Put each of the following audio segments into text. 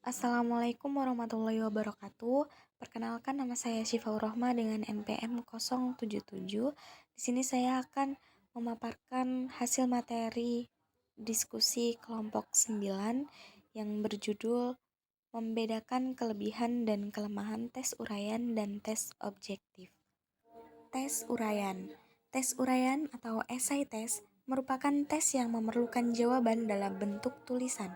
Assalamualaikum warahmatullahi wabarakatuh. Perkenalkan, nama saya Syifaur Rohma dengan NPM 077. Di sini saya akan memaparkan hasil materi diskusi kelompok 9 yang berjudul membedakan kelebihan dan kelemahan tes uraian dan tes objektif. Tes uraian. Tes uraian atau essay test merupakan tes yang memerlukan jawaban dalam bentuk tulisan.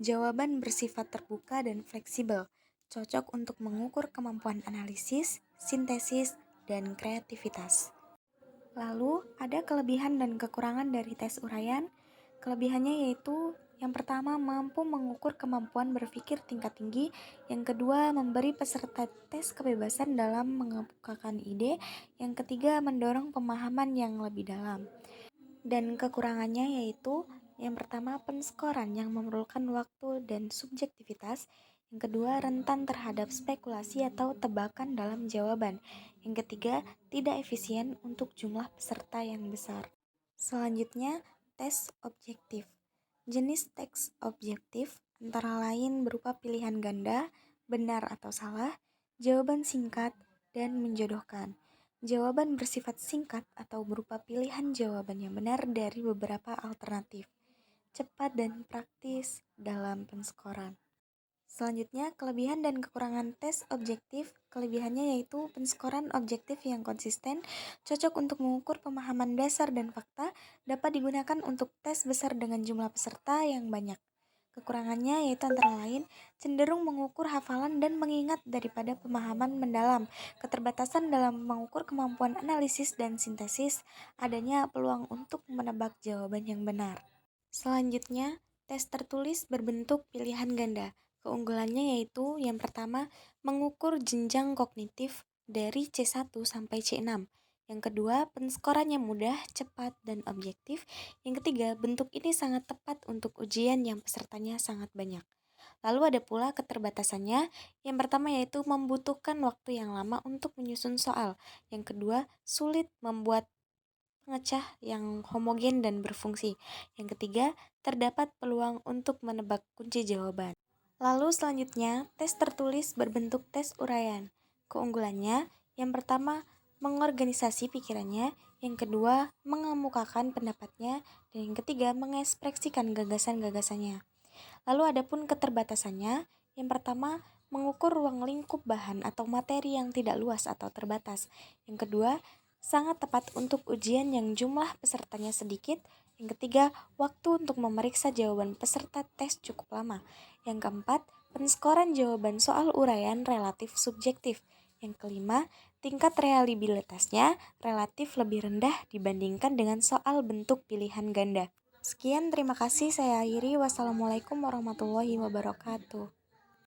Jawaban bersifat terbuka dan fleksibel, cocok untuk mengukur kemampuan analisis, sintesis, dan kreativitas. Lalu, ada kelebihan dan kekurangan dari tes uraian. Kelebihannya yaitu yang pertama, mampu mengukur kemampuan berpikir tingkat tinggi. Yang kedua, memberi peserta tes kebebasan dalam mengemukakan ide. Yang ketiga, mendorong pemahaman yang lebih dalam. Dan kekurangannya yaitu yang pertama, penskoran yang memerlukan waktu dan subjektivitas. Yang kedua, rentan terhadap spekulasi atau tebakan dalam jawaban. Yang ketiga, tidak efisien untuk jumlah peserta yang besar. Selanjutnya, tes objektif. Jenis tes objektif antara lain berupa pilihan ganda, benar atau salah, jawaban singkat, dan menjodohkan. Jawaban bersifat singkat atau berupa pilihan jawaban yang benar dari beberapa alternatif. Cepat dan praktis dalam penskoran. Selanjutnya, kelebihan dan kekurangan tes objektif. Kelebihannya yaitu penskoran objektif yang konsisten, cocok untuk mengukur pemahaman dasar dan fakta, dapat digunakan untuk tes besar dengan jumlah peserta yang banyak. Kekurangannya yaitu antara lain cenderung mengukur hafalan dan mengingat daripada pemahaman mendalam, keterbatasan dalam mengukur kemampuan analisis dan sintesis, adanya peluang untuk menebak jawaban yang benar. Selanjutnya, tes tertulis berbentuk pilihan ganda. Keunggulannya yaitu yang pertama, mengukur jenjang kognitif dari C1 sampai C6. Yang kedua, penskorannya mudah, cepat, dan objektif. Yang ketiga, bentuk ini sangat tepat untuk ujian yang pesertanya sangat banyak. Lalu ada pula keterbatasannya. Yang pertama yaitu membutuhkan waktu yang lama untuk menyusun soal. Yang kedua, sulit membuat pengecah yang homogen dan berfungsi. Yang ketiga, terdapat peluang untuk menebak kunci jawaban. Lalu selanjutnya, tes tertulis berbentuk tes uraian. Keunggulannya, yang pertama, mengorganisasi pikirannya. Yang kedua, mengemukakan pendapatnya. Dan yang ketiga, mengekspresikan gagasan-gagasannya. Lalu adapun keterbatasannya, yang pertama, mengukur ruang lingkup bahan atau materi yang tidak luas atau terbatas. Yang kedua, sangat tepat untuk ujian yang jumlah pesertanya sedikit. Yang ketiga, waktu untuk memeriksa jawaban peserta tes cukup lama. Yang keempat, penskoran jawaban soal uraian relatif subjektif. Yang kelima, tingkat reliabilitasnya relatif lebih rendah dibandingkan dengan soal bentuk pilihan ganda. Sekian, terima kasih. Saya akhiri. Wassalamualaikum warahmatullahi wabarakatuh.